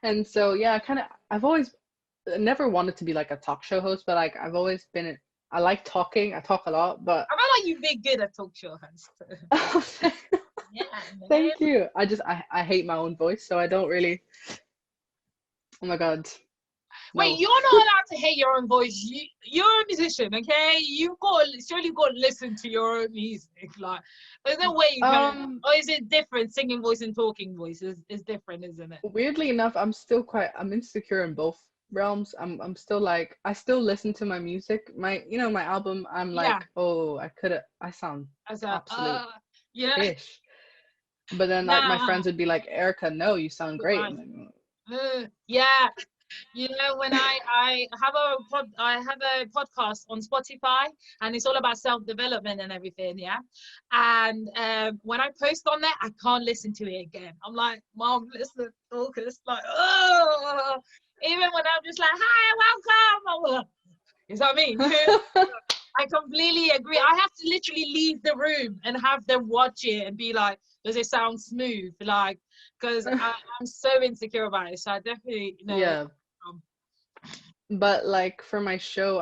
And so yeah, I've always never wanted to be like a talk show host, but like I've always been I like talking. I talk a lot, but I feel like you'd be good at talk show host. Yeah, man. thank you. I hate my own voice, so I don't really. Oh my God, Wait, no. you're not allowed to hate your own voice. You're a musician, okay? You've got surely got to listen to your own music. Like, there's no way you can. Um, Or is it different? Singing voice and talking voice is different, isn't it? Weirdly enough, I'm insecure in both realms. I'm still like I still listen to my music. My album, I'm Yeah, like, oh, I sound as a absolute yeah, pish. But then like my nah, friends would be like, Erica, no, you sound you're great. right. I'm like, "Mm, Yeah, you know, when I have a podcast on Spotify, and it's all about self-development and everything, yeah. And when I post on there, I can't listen to it again. I'm like, Mom, listen, focus, like, oh, even when I'm just like, hi, welcome. You know what I mean? I completely agree. I have to literally leave the room and have them watch it and be like, does it sound smooth? Like, because I'm so insecure about it. So I definitely, you know, yeah. um, But like for my show,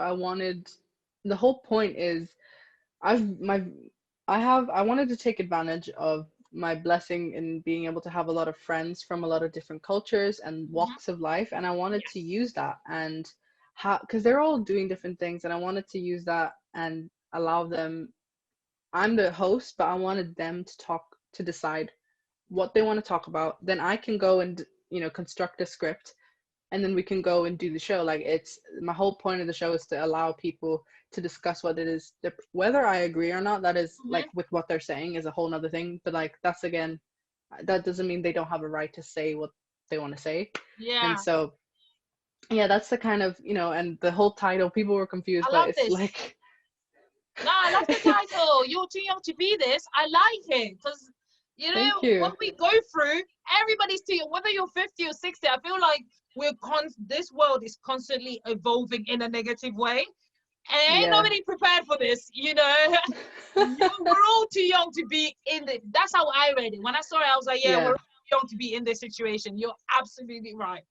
the whole point is I've my I wanted to take advantage of my blessing in being able to have a lot of friends from a lot of different cultures and mhm, walks of life, and I wanted to yes. use that and how because they're all doing different things, and I wanted to use that and allow them. I'm the host, but I wanted them to decide what they want to talk about. Then I can go and construct a script, and then we can go and do the show. Like it's my whole point of the show is to allow people to discuss what it is, whether I agree or not. That is Mhm, like with what they're saying is a whole nother thing. But like that's again, that doesn't mean they don't have a right to say what they want to say. And yeah. so yeah, that's the kind of and the whole title. People were confused, I but love it's this. like No, I love the title. You're too young to be this. I like it because, you thank know, you. what we go through, everybody's too young. Whether you're 50 or 60, I feel like this world is constantly evolving in a negative way. And ain't Yeah. nobody prepared for this, you know. We're all too young to be in the. That's how I read it. When I saw it, I was like, yeah, we're Yeah. all too young to be in this situation. You're absolutely right.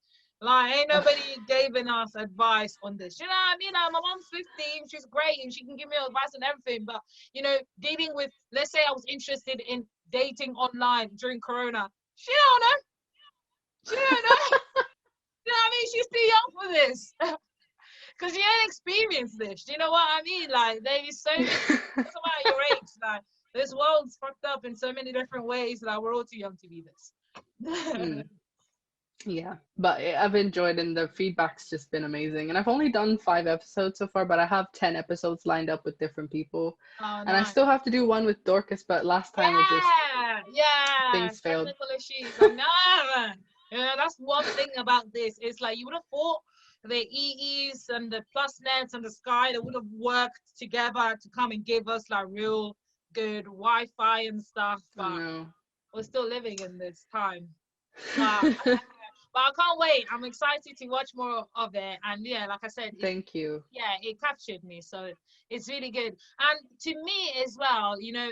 Like, ain't nobody giving us advice on this. You know what I mean? Like, my mom's 15, she's great, and she can give me advice on everything. But, you know, dealing with, let's say I was interested in dating online during Corona. She don't know. She don't know. You know what I mean? She's too young for this. Because you ain't experienced this. Do you know what I mean? Like, there is so many, it's about your age. Like, this world's fucked up in so many different ways. Like, we're all too young to be this. Mm. Yeah, but I've enjoyed and the feedback's just been amazing. And I've only done 5 episodes so far, but I have 10 episodes lined up with different people. Oh, And I nice. still have to do one with Dorcas, but last time it just Yeah, yeah. things failed. Technical issues. I know. Yeah, that's one thing about this. It's like you would have thought the EEs and the plus nets and the Sky that would have worked together to come and give us like real good Wi-Fi and stuff, I but know. we're still living in this time. But but I can't wait. I'm excited to watch more of it. And yeah, like I said, Thank you. yeah, it captured me. So it's really good. And to me as well, you know,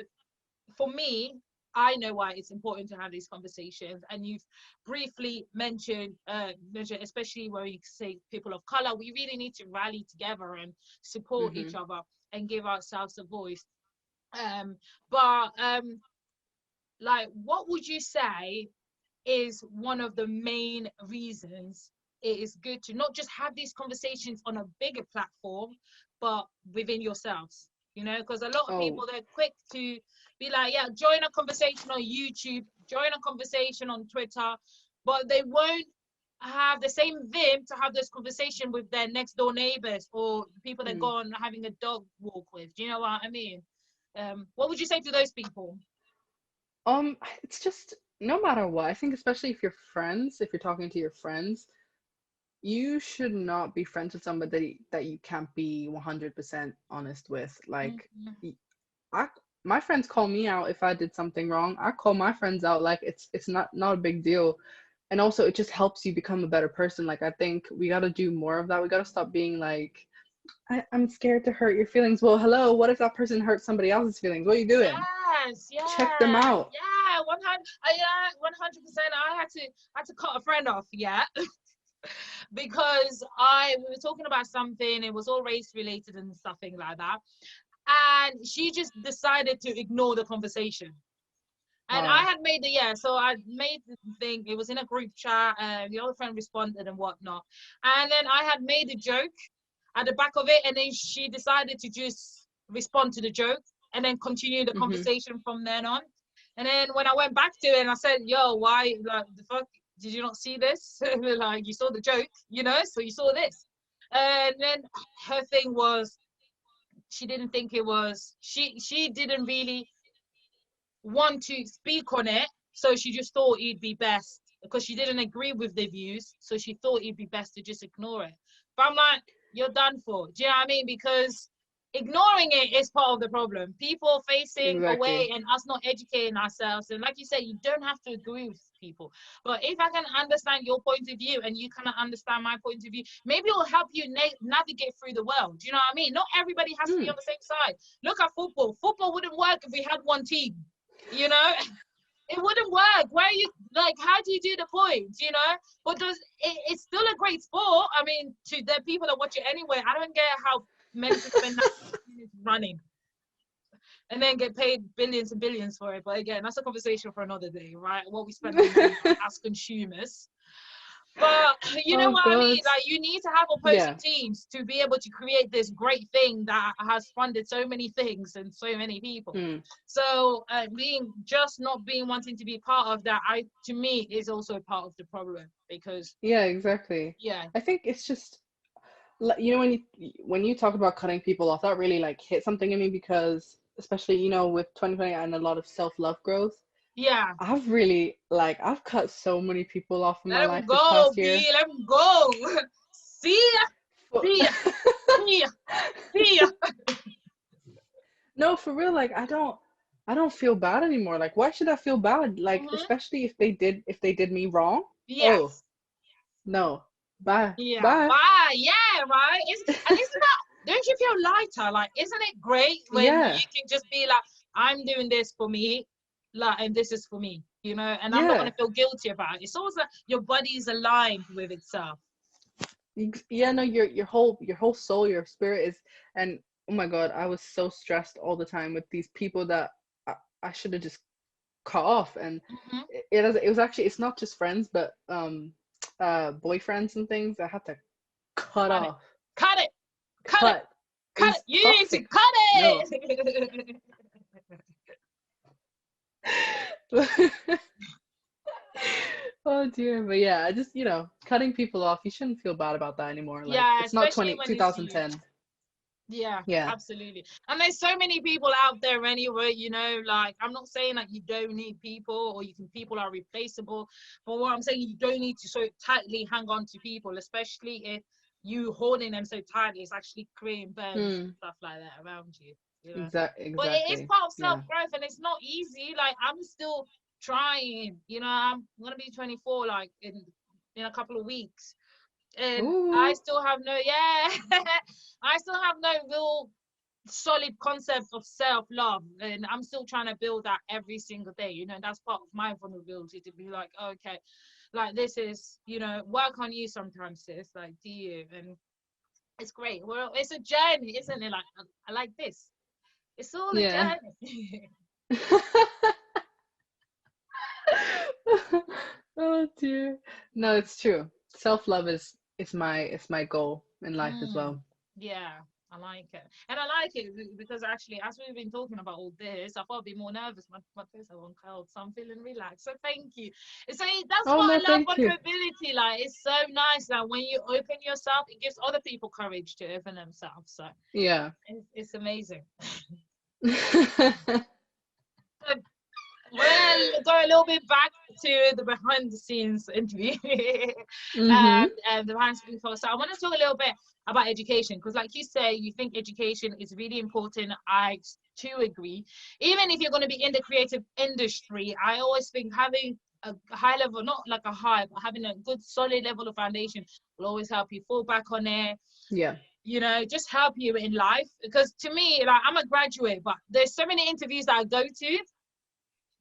for me, I know why it's important to have these conversations. And you've briefly mentioned, especially where you say people of color, we really need to rally together and support each Hmm. other and give ourselves a voice. Um, but like, what would you say is one of the main reasons it is good to not just have these conversations on a bigger platform, but within yourselves? You know, because a lot of Oh, people, they're quick to be like, yeah, join a conversation on YouTube, join a conversation on Twitter, but they won't have the same vim to have this conversation with their next door neighbors or people that go mm. on having a dog walk with. Do you know what I mean? What would you say to those people? It's just no matter what. I think especially if you're friends, if you're talking to your friends, you should not be friends with somebody that you can't be 100% honest with. Like, Mhm. I my friends call me out if I did something wrong. I call my friends out like it's not a big deal. And also it just helps you become a better person. Like I think we got to do more of that. We got to stop being like I'm scared to hurt your feelings. Well, hello, what if that person hurts somebody else's feelings? What are you doing? Yes, Check them yeah, out. yeah. yeah, 100%. I had to cut a friend off, yeah, because we were talking about something. It was all race related and something like that, and she just decided to ignore the conversation. And I Wow. had made so I made the thing. It was in a group chat, and the other friend responded and whatnot. And then I had made a joke at the back of it, and then she decided to just respond to the joke and then continue the Mm-hmm. conversation from then on. And then when I went back to it and I said, "Yo, why? Like, the fuck? Did you not see this? Like, you saw the joke, so you saw this." And then her thing was, she didn't think it was. She didn't really want to speak on it, so she just thought it'd be best because she didn't agree with the views, so she thought it'd be best to just ignore it. But I'm like, you're done for. Do you know what I mean? Because ignoring it is part of the problem. People facing away Exactly. and us not educating ourselves. And like you said, you don't have to agree with people. But if I can understand your point of view and you kind of understand my point of view, maybe it will help you navigate through the world. Do you know what I mean? Not everybody has to be Mm. on the same side. Look at football. Football wouldn't work if we had one team. You know, it wouldn't work. Where are you, like, how do you do the points? But it's still a great sport. I mean, to the people that watch it anyway, I don't get how men can spend 90 minutes running and then get paid billions and billions for it. But again, that's a conversation for another day, right? What we spend our money on as consumers. But you know Oh what I mean? God. Like, you need to have opposing Yeah. teams to be able to create this great thing that has funded so many things and so many people. Mm. So not being wanting to be part of that, to me, is also part of the problem, because Yeah, exactly. yeah, I think it's just when you talk about cutting people off, that really like hit something in me because especially with 2020 and a lot of self-love growth, yeah, I've cut so many people off in my let them life this go, past year. B, let them go. See ya, see ya, see ya, see ya. No, for real, like I don't feel bad anymore. Like why should I feel bad? Like Mm-hmm. especially if they did me wrong. Oh, Yes. no. Bye. Yeah, Bye. bye. Yeah, right. And isn't that, don't you feel lighter? Like, isn't it great when you Yeah. can just be like, I'm doing this for me, like, and this is for me, and I'm not Yeah. gonna feel guilty about it. It's always like your body is aligned with itself. Yeah, no, your whole soul, your spirit is, and oh my God, I was so stressed all the time with these people that I should have just cut off. And Hmm. it was actually, it's not just friends, but boyfriends and things I had to cut Cut it, off. cut it, cut it, Cut. It cut it. was You need to toxic. cut No. it. Oh dear. But yeah, I just, cutting people off, you shouldn't feel bad about that anymore. Like Yeah, it's not especially 20 when it's you. 2010. Yeah, Yeah. absolutely. And there's so many people out there anyway, like, I'm not saying that you don't need people, or people are replaceable, but what I'm saying, you don't need to so tightly hang on to people, especially if you holding them so tightly, it's actually creating burns and Hmm. stuff like that around you, But it is Exactly. part of Yeah. self-growth, and it's not easy. Like, I'm still trying, I'm gonna be 24, like, in a couple of weeks. And I Ooh. still have I still have no real solid concept of self-love, and I'm still trying to build that every single day. That's part of my vulnerability, to be like, okay, like, this is, work on you sometimes, sis. Like, do you? And it's great. Well, it's a journey, isn't it? Like, I like this. It's all a Yeah. journey. Oh dear. No, it's true. Self-love is my goal in life as Mm, well. yeah, I like it. And I like it because, actually, as we've been talking about all this, I thought I'd be more nervous. My face are on cold, so I'm feeling relaxed. So thank you. So that's Oh what no, I love thank you. vulnerability. Like, it's so nice that when you open yourself, it gives other people courage to open themselves. So Yeah. it's amazing. So, we'll go a little bit back to the behind the scenes interview. Mm-hmm. The behind the scenes. So I want to talk a little bit about education, because, like you say, you think education is really important. I too agree. Even if you're going to be in the creative industry, I always think having a high level, not like a high, but having a good solid level of foundation will always help you fall back on it. Yeah. Just help you in life. Because to me, like, I'm a graduate, but there's so many interviews that I go to,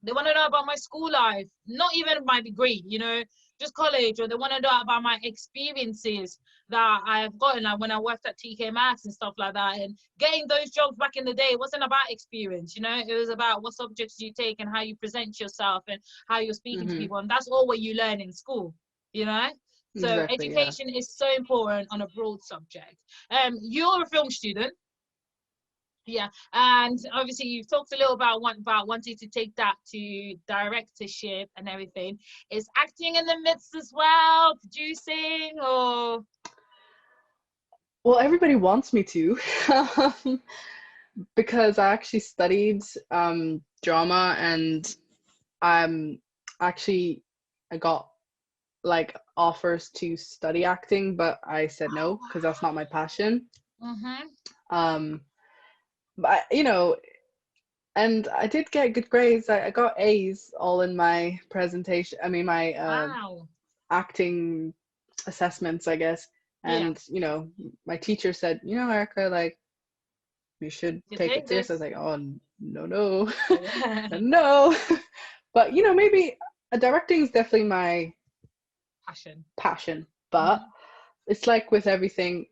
They want to know about my school life, not even my degree, you know, just college, or they want to know about my experiences that I've gotten, like when I worked at TK Maxx and stuff like that. And getting those jobs back in the day wasn't about experience, you know, it was about what subjects you take and how you present yourself and how you're speaking to people. And that's all what you learn in school, you know. So Exactly, yeah. education is so important on a broad subject. You're a film student. Yeah, and obviously you've talked a little about wanting to take that to directorship and everything. Is acting in the midst as well, producing, or? Well, everybody wants me to, because I actually studied drama, and actually I got like offers to study acting, but I said Oh, no because that's not my passion. mm-hmm. Um, but you know, and I did get good grades. I got A's all in my presentation. I mean, my Wow. acting assessments, I guess. Yeah. And you know, my teacher said, you know, Erikah, like you should You take it take serious. I was this. like, oh no, no, Yeah. no. But you know, maybe directing is definitely my Passion. passion. But Mm-hmm. it's like with everything,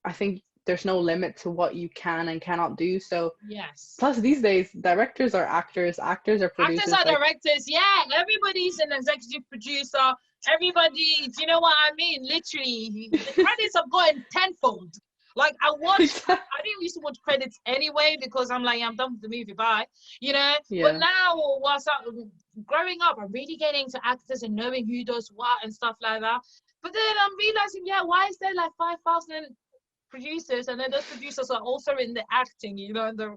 I think there's no limit to what you can and cannot do. So Yes. plus these days, directors are actors, actors are Actors producers. are Like directors. Yeah, everybody's an executive producer. Everybody, do you know what I mean? Literally, the credits have gotten tenfold. Like I didn't used to watch credits anyway because I'm like, I'm done with the movie, bye. You know. But yeah, now, whilst growing up, I'm really getting into actors and knowing who does what and stuff like that. But then I'm realizing, yeah, why is there like 5,000 producers, and then those producers are also in the acting, you know, the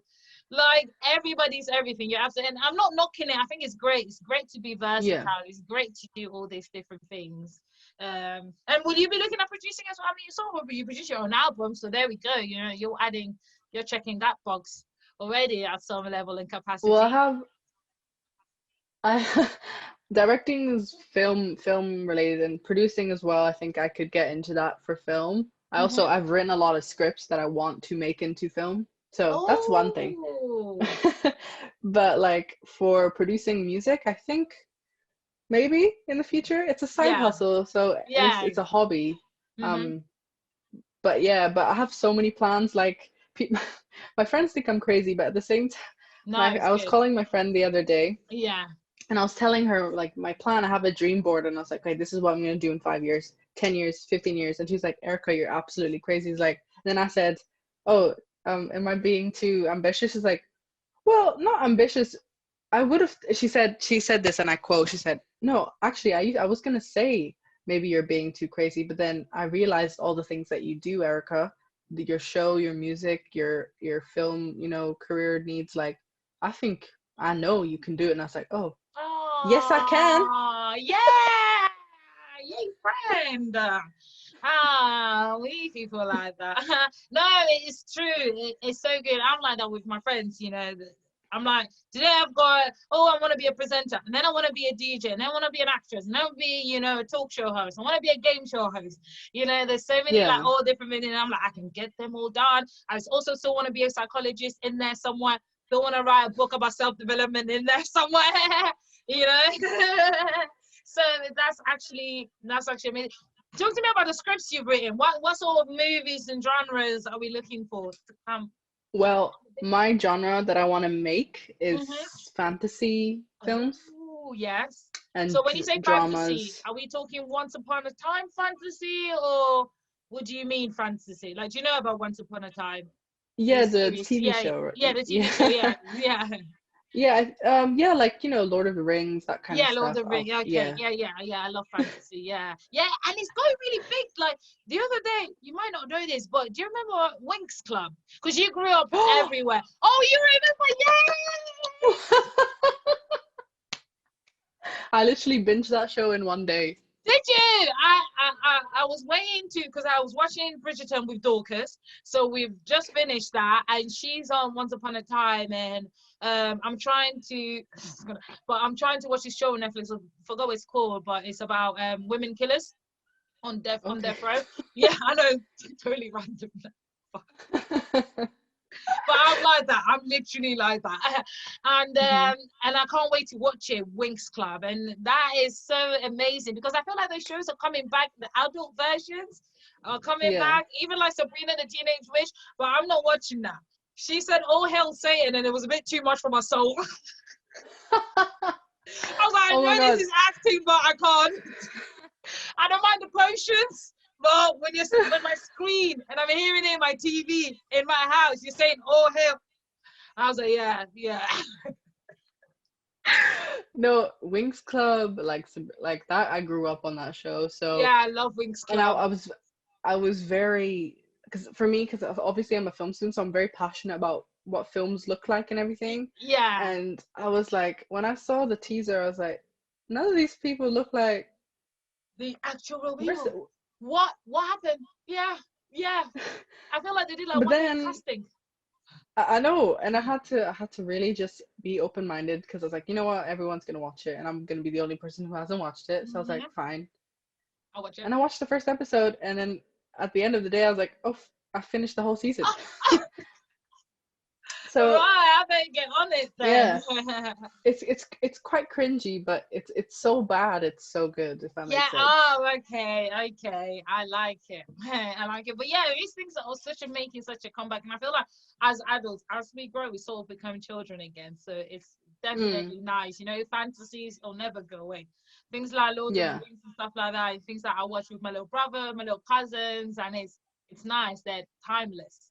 like everybody's everything. You have to, and I'm not knocking it. I think it's great. It's great to be yeah. versatile. It's great to do all these different things. And will you be looking at producing as well? I mean, you saw you produce your own album, so there we go. You know, you're checking that box already at some level and Well, capacity. I directing is film related, and producing as well. I think I could get into that for film. Mm-hmm. I've written a lot of scripts that I want to make into film. So that's one thing. Oh, But like for producing music, I think maybe in the future it's a side yeah, hustle. So and yeah. it's a hobby. Mm-hmm. Um, but yeah, but I have so many plans. Like my friends think I'm crazy, but at the same time, No, my it's I was good. calling my friend the other day, Yeah. and I was telling her like my plan. I have a dream board, and I was like, okay, this is what I'm gonna do in 5 years, 10 years, 15 years. And she's like, Erikah, you're absolutely crazy. He's like, then I said, oh, am I being too ambitious? She's like, well, not ambitious. I would have. She said this, and I quote. She said, no, actually, I was gonna say maybe you're being too crazy, but then I realized all the things that you do, Erikah, your show, your music, your film, you know, career needs. Like, I think I know you can do it. And I was like, oh. Yes, I can. Oh, yeah! Yay, friend! We need people like that. No, it's true. It's so good. I'm like that with my friends, you know. I'm like, today I've got, oh, I want to be a presenter, and then I want to be a DJ, and then I want to be an actress, and then I want to be, you know, a talk show host. I want to be a game show host. You know, there's so many, like, Yeah. all different things, and I'm like, I can get them all done. I also still want to be a psychologist in there somewhere. Still want to write a book about self-development in there somewhere. You know. So that's actually amazing. Talk to me about the scripts you've written. What sort of movies and genres are we looking for to come? Well, my genre that I want to make Mm-hmm. is fantasy films Oh, yes. and So when you say fantasy, dramas. are we talking Once Upon a Time fantasy, or what do you mean fantasy? Like, do you know about Once Upon a Time, the Yeah, the series? TV Yeah, show. yeah, the TV show. Yeah. Yeah, yeah. Yeah, yeah, like, you know, Lord of the Rings, that kind of Yeah, Lord stuff. of the Rings. Okay, Yeah. yeah, yeah, yeah. I love fantasy. Yeah, yeah, and it's going really big. Like the other day, you might not know this, but do you remember Winx Club? Because you grew up everywhere. Oh, you remember? I literally binged that show in one day. Did you? I was waiting to because I was watching Bridgerton with Dorcas, so we've just finished that, and she's on Once Upon a Time, and I'm trying to, but I'm trying to watch this show on Netflix. I forgot what it's called, but it's about women killers on Okay. death row. Yeah, I know, totally random. But I'm like that. I'm literally like that. Mhm. And I can't wait to watch it, Winx Club. And that is so amazing because I feel like those shows are coming back. The adult versions are coming Yeah. back, even like Sabrina the Teenage Witch. But I'm not watching that. She said, "Oh hell, Satan," and it was a bit too much for my soul. I was like, I Oh my know this God. is acting, but I can't. I don't mind the potions, but when my screen and I'm hearing it in my TV in my house, you're saying, "Oh hell," I was like, yeah, yeah, No, Winx Club, like that. I grew up on that show, so yeah. I love Winx and Club. I was very because for me because obviously I'm a film student, so I'm very passionate about what films look like and everything. Yeah, And I was like, when I saw the teaser, I was like, none of these people look like the actual real where's people. the, What happened? Yeah, yeah. I feel like they did like but one day then casting. I know, and I had to really just be open minded because I was like, you know what, everyone's gonna watch it, and I'm gonna be the only person who hasn't watched it. So I was like, Mm-hmm. fine. I'll watch it. And I watched the first episode, and then at the end of the day, I was like, oh, I finished the whole season. So Right, I better get on it then. yeah, it's quite cringy, but it's so bad, it's so good, if that Yeah, makes sense. oh, okay, okay. I like it. I like it. But yeah, these things are such a making such a comeback. And I feel like as adults, as we grow, we sort of become children again. So it's Mm, definitely nice. You know, fantasies will never go away. Things like Lord of the yeah. Rings and stuff like that, and things that I watch with my little brother, my little cousins, and it's nice. They're timeless.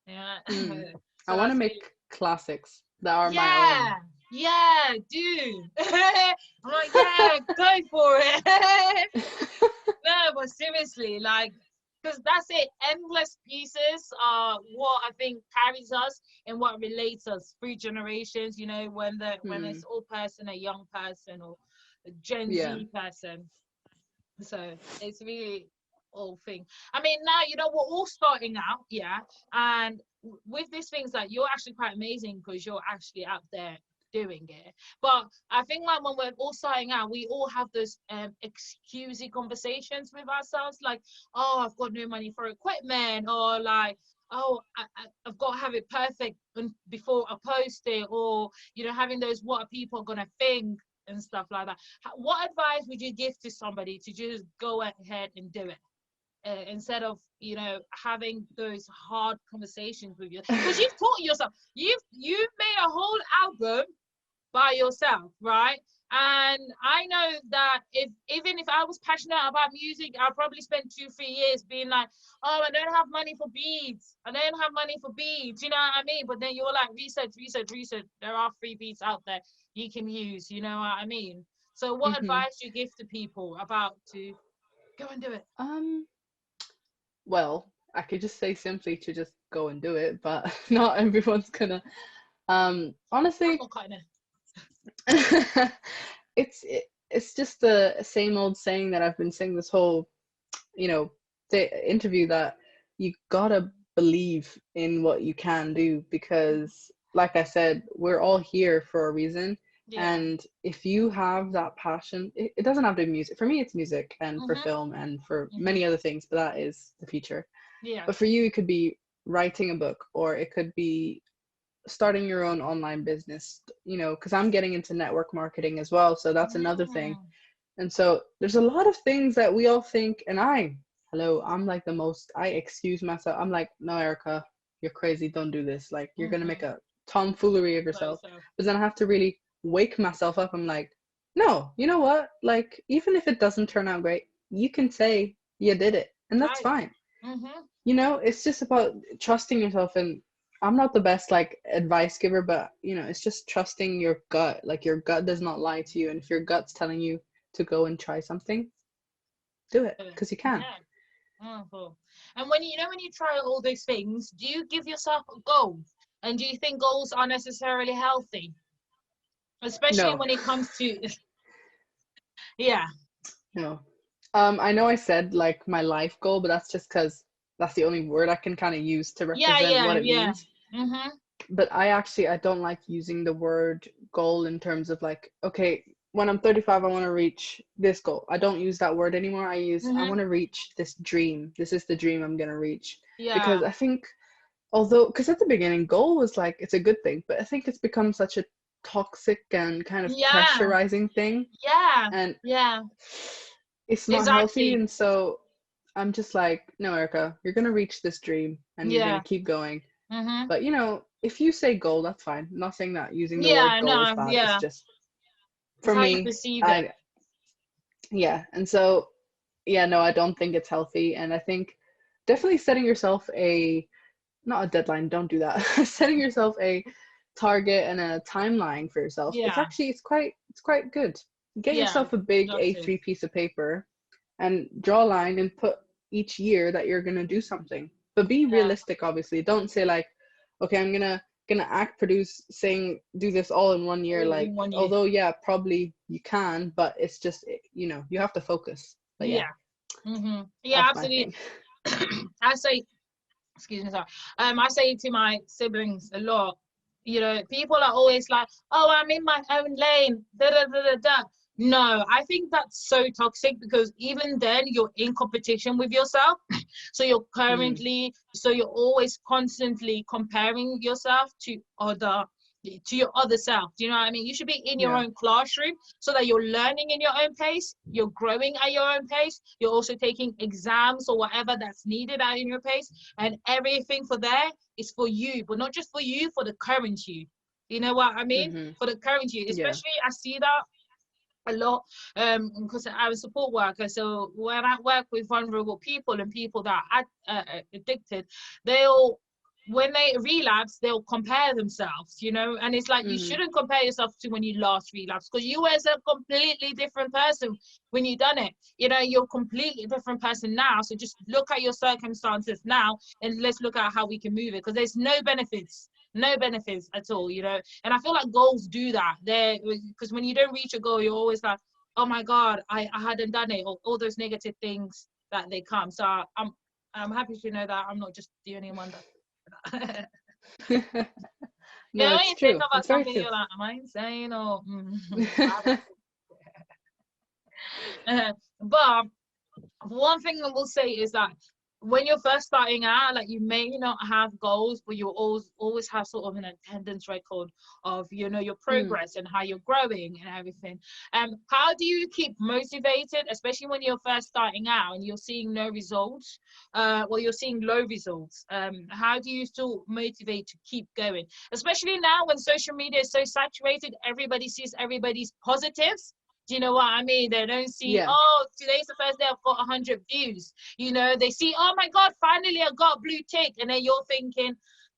Yeah. Mm. I So want to that's really make classics that are my own. yeah, yeah, dude. I'm like, yeah, go for it. No, but seriously, like, because that's it. Endless pieces are what I think carries us and what relates us through generations. You know, when Hmm. it's old person, a young person, or a Gen Yeah. Z person. So it's really all thing. I mean, now you know we're all starting out, yeah, and with these things that you're actually quite amazing because you're actually out there doing it. But I think like when we're all starting out, we all have those excusey conversations with ourselves, like, oh, I've got no money for equipment, or like, oh, I've got to have it perfect before I post it, or you know, having those what are people gonna think and stuff like that. What advice would you give to somebody to just go ahead and do it instead of having those hard conversations with you? Because you've taught yourself, you've made a whole album by yourself, right? And I know that if even if I was passionate about music, I'll probably spend 2-3 years being like, oh, I don't have money for beats. I don't have money for beats. You know what I mean? But then you're like, research, research, research. There are free beats out there you can use. You know what I mean? So, what Hmm. advice do you give to people about to go and do it? Um, well, I could just say simply to just go and do it, but not everyone's gonna. I'm Honestly, not cutting it. it's just the same old saying that I've been saying this whole, you know, interview, that you gotta believe in what you can do, because like I said, we're all here for a reason. Yeah. And if you have that passion, it doesn't have to be music. For me, it's music, and for Mhm. film, and for Mhm. many other things, but that is the future. Yeah. But for you, it could be writing a book, or it could be starting your own online business, because I'm getting into network marketing as well, so that's another thing. Mm. And so there's a lot of things that we all think, and I'm like the most, I excuse myself. I'm like, no, Erica, you're crazy. Don't do this. Like, you're going to make Mhm. a tomfoolery of yourself. So. But then I have to really wake myself up. I'm like, no, you know what? Like, even if it doesn't turn out great, you can say you did it, and that's Right. fine. Mhm. It's just about trusting yourself. And I'm not the best like advice giver, but it's just trusting your gut. Like, your gut does not lie to you, and if your gut's telling you to go and try something, do it because you can. Yeah. Wonderful. And when when you try all those things, do you give yourself a goal? And do you think goals are necessarily healthy? Especially No, when it comes to yeah. no. I know I said like my life goal, but that's just because that's the only word I can kind of use to Yeah, represent yeah, what it yeah. means. Mhm. But I don't like using the word goal in terms of like, okay, when I'm 35, I want to reach this goal. I don't use that word anymore. I Mhm. want to reach this dream. This is the dream I'm gonna reach, because Yeah. I think although, because at the beginning, goal was like, it's a good thing, but I think it's become such a toxic and kind of Yeah, pressurizing thing, yeah, and yeah, it's not healthy. exactly. And so I'm just like, no, Erica, you're gonna reach this dream and you're gonna Yeah. keep going. Mm-hmm. But if you say goal, that's fine. I'm not saying that using the word Yeah, goal is no, bad. It's yeah. just It's for how you me, perceive it. I yeah. And so yeah, no, I don't think it's healthy. And I think definitely setting yourself a not a deadline, don't do that. Setting yourself a target and a timeline for yourself. It's Yeah, actually it's quite good. Get yeah, yourself a big productive. A3 piece of paper and draw a line and put each year that you're gonna do something. But be Yeah, realistic, obviously. Don't say like, okay, I'm gonna act, produce, sing, do this all in one year. all Like, in 1 year. although yeah, probably you can, but it's just you have to focus. But yeah, Yeah. Mm-hmm. Yeah, that's my absolutely. thing. I say, excuse me, sorry. I say to my siblings a lot, people are always like, oh, I'm in my own lane, da da da da da. No, I think that's so toxic because even then you're in competition with yourself. Mm, So you're always constantly comparing yourself to your other self. Do you know what I mean? You should be in your yeah. own classroom so that you're learning in your own pace, you're growing at your own pace, you're also taking exams or whatever that's needed at your pace, and everything for there is for you, but not just for you, for the current you. You know what I mean? Mhm. For the current you, Yeah. especially I see that a lot because I'm a support worker. So when I work with vulnerable people and people that are addicted, they'll when they relapse, they'll compare themselves, and it's like you Mhm. shouldn't compare yourself to when you last relapsed because you was a completely different person when you done it. You're a completely different person now. So just look at your circumstances now and let's look at how we can move it because there's no benefits at all, and I feel like goals do that. There, because when you don't reach a goal, you're always like, oh my God, I hadn't done it, or all those negative things that they come. So I'm happy to know that I'm not just the only one that. No, When it's you think true. about It's very something, true. you're like, am I insane or but one thing I will say is that when you're first starting out, like you may not have goals, but you always have sort of an attendance record of your Mm. progress and how you're growing and everything. How do you keep motivated, especially when you're first starting out and you're seeing no results, you're seeing low results? How do you still motivate to keep going, especially now when social media is so saturated? Everybody sees everybody's positives. Do you know what I mean? They don't see, Yeah. oh, today's the first day I've got 100 views. They see, oh my God, finally I got a blue tick. And then you're thinking,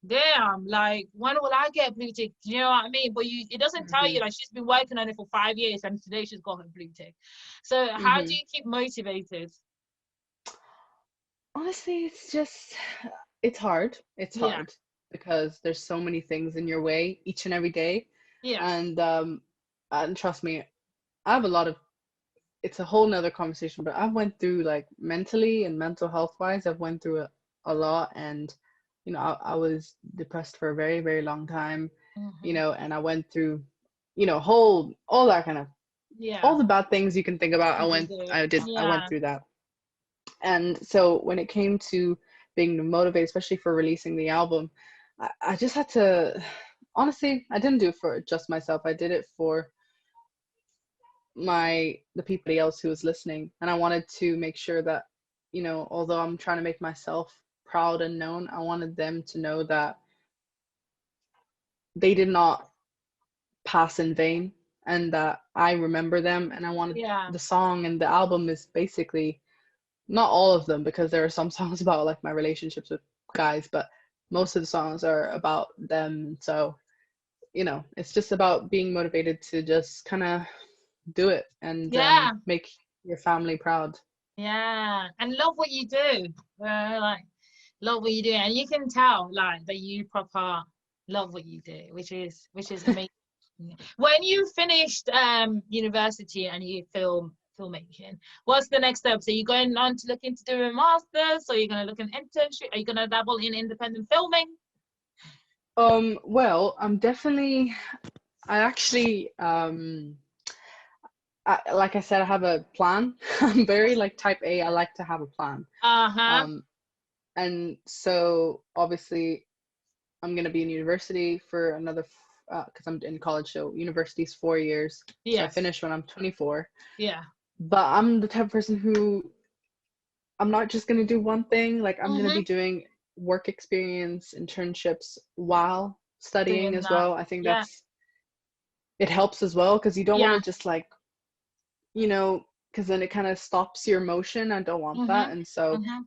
damn, like, when will I get a blue tick? Do you know what I mean? But it doesn't tell you, Mhm. like, she's been working on it for 5 years and today she's got her blue tick. So how do Mhm. you keep motivated? Honestly, it's hard. It's Yeah, hard because there's so many things in your way each and every day. yeah, And trust me, I have a lot of it's a whole nother conversation, but I've went through like mentally and mental health wise, I've went through a lot. And I was depressed for a very, very long time, hmm, and I went through, whole all that kind of yeah, all the bad things you can think about. people do. I went Yeah, through that. And so when it came to being motivated, especially for releasing the album, I just had to, honestly, I didn't do it for just myself. I did it for the people else who was listening. And I wanted to make sure that, although I'm trying to make myself proud and known, I wanted them to know that they did not pass in vain and that I remember them. And I wanted yeah, the song and the album is basically not all of them, because there are some songs about like my relationships with guys, but most of the songs are about them. So, it's just about being motivated to just kind of do it and yeah, make your family proud. yeah. And love what you do. Like, love what you do. And you can tell, like, that you proper love what you do, which is amazing. When you finished university and you filmmaking, what's the next step? So you going on to look into doing masters, or you're gonna look in internship? Are you gonna dabble in independent filming? Well, I actually, like I said, I have a plan. I'm very like type A. I like to have a plan. Uh-huh. Um, and so obviously I'm gonna be in university for another, because I'm in college, so university's 4 years. So I Yes. finish when I'm 24. Yeah. But I'm the type of person who, I'm not just gonna do one thing. Like I'm gonna Mm-hmm. be doing work experience, internships while studying Doing as that. well. I think Yeah. that's, it helps as well, because you don't want Yeah. to just like, because then it kind of stops your motion. I don't want Mm-hmm. that. And so, Mm-hmm.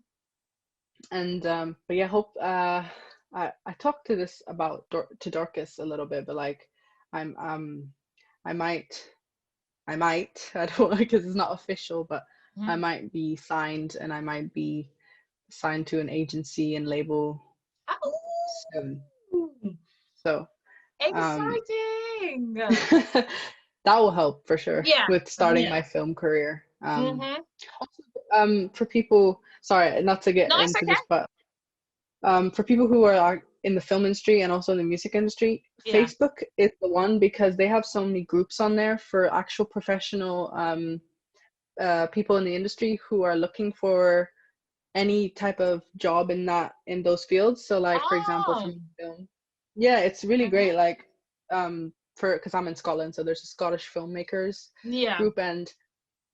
and but yeah, hope I talked to this about to Dorcas a little bit, but like I'm I might I don't, because it's not official, but I Mm-hmm. might be signed, and I might be signed to an agency and label soon. Ooh, So um exciting. that will help for sure Yeah. with starting Yeah. my film career. Mm-hmm. For people, sorry, not to get No, it's into okay. this, but for people who are in the film industry and also in the music industry, Yeah. Facebook is the one, because they have so many groups on there for actual professional people in the industry who are looking for any type of job in those fields. So like for example, for Oh. me, film, yeah, it's really Mm-hmm. great. Like for because I'm in Scotland, so there's a Scottish filmmakers Yeah. group, and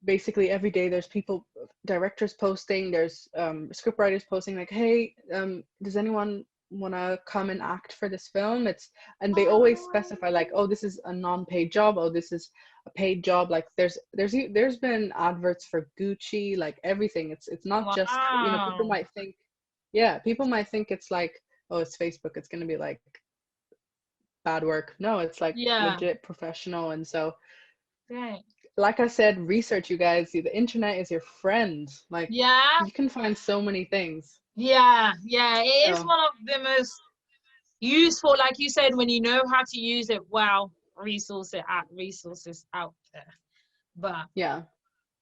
basically every day there's people, directors posting, there's script writers posting like, hey, does anyone want to come and act for this film? It's, and they always specify like, Oh. oh, this is a non-paid job, oh, this is a paid job. Like there's been adverts for Gucci, like everything. It's not just, people Wow. might think, yeah, people might think it's like, oh, it's Facebook, it's going to be like bad work. No, it's like Yeah. legit professional. And so, Great. like I said, research, you guys. The internet is your friend. Like Yeah. you can find so many things. Yeah. Yeah. It is So one of the most useful, like you said, when you know how to use it well, resources out there. But yeah.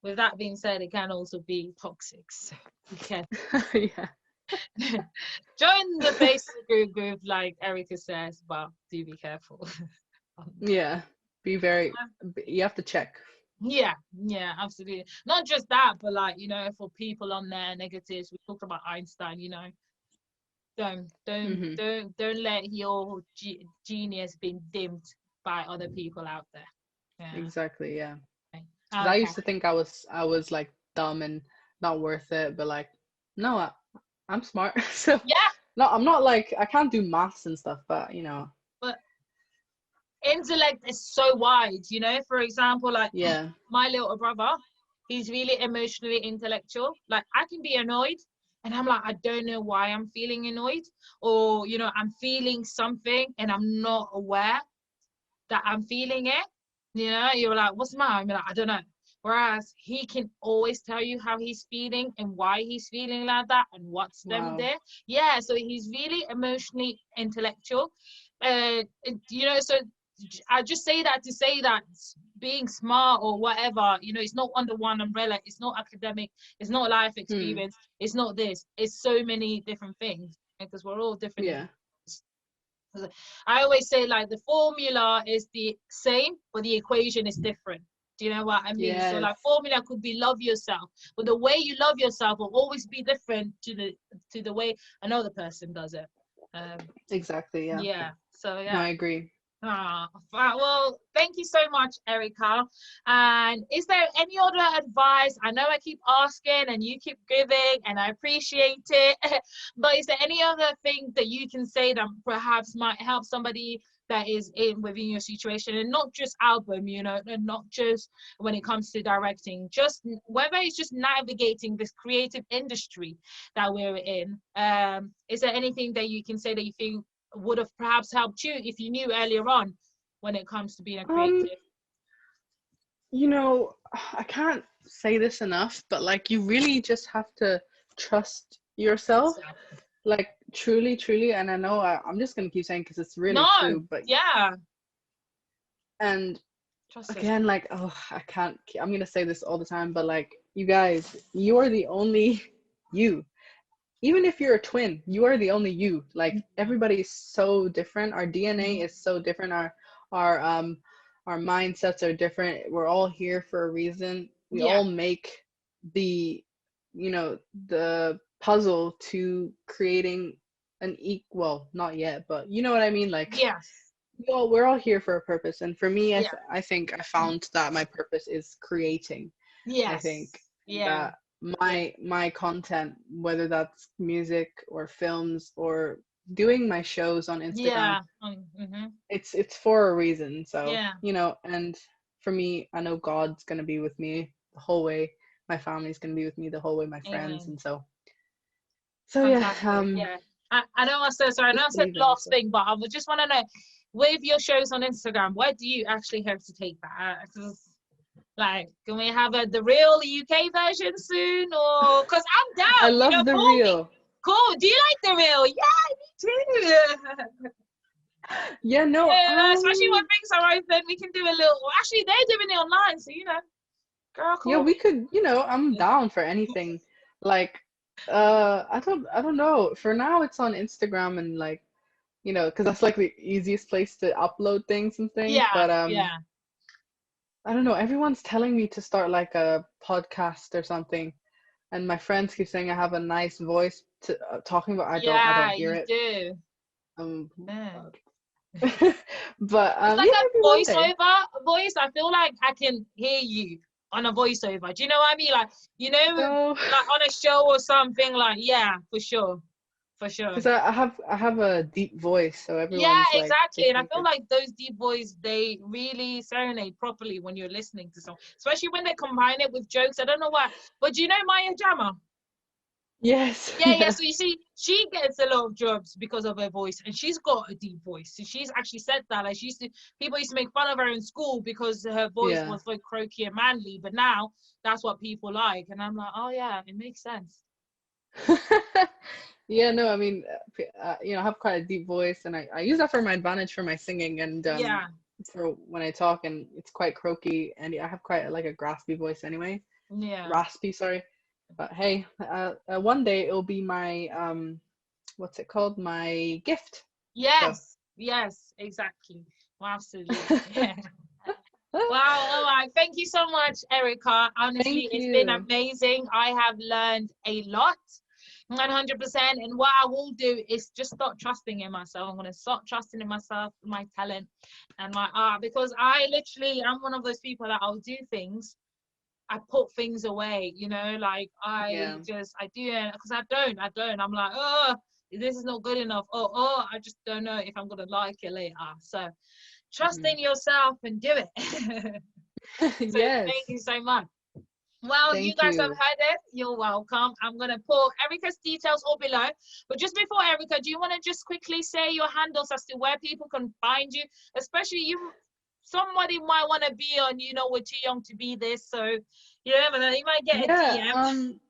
with that being said, it can also be toxic. So you can Yeah. join the Facebook group, like Erika says, but do be careful. Yeah. Be very, you have to check. Yeah, yeah, absolutely. Not just that, but like, for people on their negatives, we talked about Einstein, Hmm. don't let your genius be dimmed by other people out there. Yeah. Exactly. Yeah. Because I Okay. used to think I was like dumb and not worth it, but like, no, I'm smart. So Yeah, no, I'm not like, I can't do maths and stuff, but but intellect is so wide, for example, like yeah. my little brother, he's really emotionally intellectual. Like I can be annoyed and I'm like, I don't know why I'm feeling annoyed, or I'm feeling something and I'm not aware that I'm feeling it. You're like, what's the matter? I'm like, I don't know. Whereas he can always tell you how he's feeling and why he's feeling like that and what's them Wow. there. Yeah, so he's really emotionally intellectual. So I just say that to say that being smart or whatever, it's not under one umbrella. It's not academic. It's not life Hmm. experience. It's not this. It's so many different things because we're all different. Yeah. I always say like the formula is the same, but the equation is different. Do you know what I mean? So Yes. like formula could be love yourself, but the way you love yourself will always be different to the way another person does it. Exactly. Yeah. Yeah. So No, yeah. I agree. Well, thank you so much, Erika. And is there any other advice? I know I keep asking and you keep giving, and I appreciate it. But is there any other thing that you can say that perhaps might help somebody that is within your situation, and not just album, and not just when it comes to directing, just whether it's just navigating this creative industry that we're in? Is there anything that you can say that you think would have perhaps helped you if you knew earlier on when it comes to being a Um, creative? I can't say this enough, but like you really just have to trust yourself, like truly, truly. And I know I'm just gonna keep saying because it's really No, true, but yeah, and trust yourself. again, like, oh, I can't. I'm gonna say this all the time, but like, you guys, you are the only you. Even if you're a twin, you are the only you. Like everybody's so different. Our DNA is so different. Our our mindsets are different. We're all here for a reason. We Yeah, all make the the puzzle to creating well, not yet, but you know what I mean, like Yes. we're all here for a purpose, and for me, Yeah. I think I found that my purpose is creating. I think Yes. Yeah. that my content, whether that's music or films or doing my shows on Instagram, Yeah. it's for a reason. So, Yeah. and for me, I know God's gonna be with me the whole way. My family's gonna be with me the whole way, my friends, Amen. and so yeah, Fantastic. Yeah. I know I said, sorry, I know I just said believe in last yourself. thing, but I would just want to know, with your shows on Instagram, where do you actually hope to take that? 'Cause, like, can we have the real UK version soon? Or, because I'm I down, love the call me. real. Cool. Do you like the real? Yeah, me too. Yeah, no, Yeah, especially when things are open, we can do a little. Well, actually, they're doing it online, so girl, yeah, call we me. could, I'm down for anything. Like, I don't know. For now, it's on Instagram and like, because that's like the easiest place to upload things and things. Yeah, But yeah, I don't know. Everyone's telling me to start like a podcast or something, and my friends keep saying I have a nice voice to talking about. I yeah. don't hear You it. do. Um, Yeah. but It's like yeah, a maybe one day. voiceover voice. I feel like I can hear you on a voiceover. Do you know what I mean? Like, No, like on a show or something. Like, yeah, for sure. because I have a deep voice, so Yeah, everyone's like they exactly. And I think feel like those deep boys, they really serenade properly when you're listening to song, especially when they combine it with jokes. I don't know why, but do you know Maya Jama? yes, Yeah, yeah. yeah, So you see, she gets a lot of jobs because of her voice, and she's got a deep voice. So she's actually said that. Like people used to make fun of her in school because her voice yeah. was very croaky and manly. But now that's what people like, and I'm like, oh yeah, it makes sense. Yeah, no, I mean, I have quite a deep voice, and I use that for my advantage for my singing and Yeah, for when I talk, and it's quite croaky, and I have quite like a graspy voice anyway. yeah. Raspy, sorry. But hey, one day it'll be my what's it called? My gift. So, Yes, yes, exactly. Well, absolutely. Wow, all right. Thank you so much, Erica. Honestly, thank it's been you. amazing. I have learned a lot, 100%. And what I will do is just start trusting in myself. I'm going to start trusting in myself, my talent, and my art, because I'm one of those people that I'll do things. I put things away, like Yeah. I do it because I don't. I'm like, oh, this is not good enough. I just don't know if I'm going to like it later. So trust Mhm. in yourself and do it. So Yes. thank you so much. Well, you Thank guys have you. heard it. You're welcome. I'm going to put Erica's details all below. But just before, Erica, do you want to just quickly say your handles as to where people can find you? Especially you, somebody might want to be on, we're too young to be this. So you never know. You might get a Yeah. DM.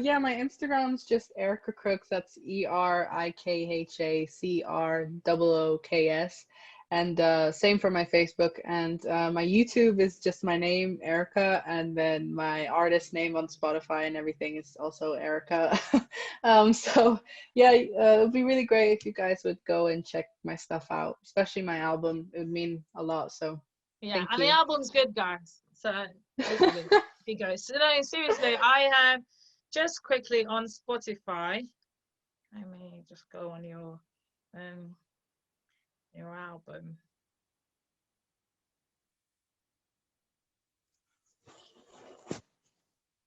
Yeah, my Instagram's just Erikah Crooks. That's ERIKHACROOKS. And same for my Facebook. And my YouTube is just my name, Erikah, and then my artist name on Spotify and everything is also Erikah. So yeah, it would be really great if you guys would go and check my stuff out, especially my album. It would mean a lot. So Yeah, thank and the you. album's good, guys. So hopefully it goes. So no, seriously, I have just quickly on Spotify. Let me just go on um your album.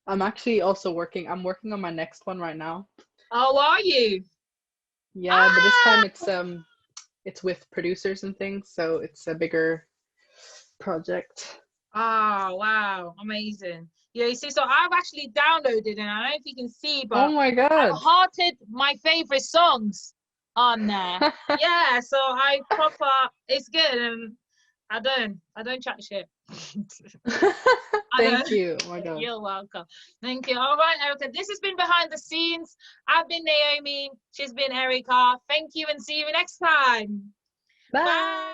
I'm working on my next one right now. Oh, are you? Yeah, but this time Ah, it's with producers and things, so it's a bigger project. oh wow, amazing. Yeah, you see, so I've actually downloaded, and I don't know if you can see, Oh but my I've God. hearted my favorite songs on there. Yeah, so I proper, it's good, and I don't chat shit. I Thank don't. you. Oh my God. You're welcome. Thank you. All right, Erica. This has been Behind the Scenes. I've been Naomi. She's been Erica. Thank you and see you next time. Bye. Bye.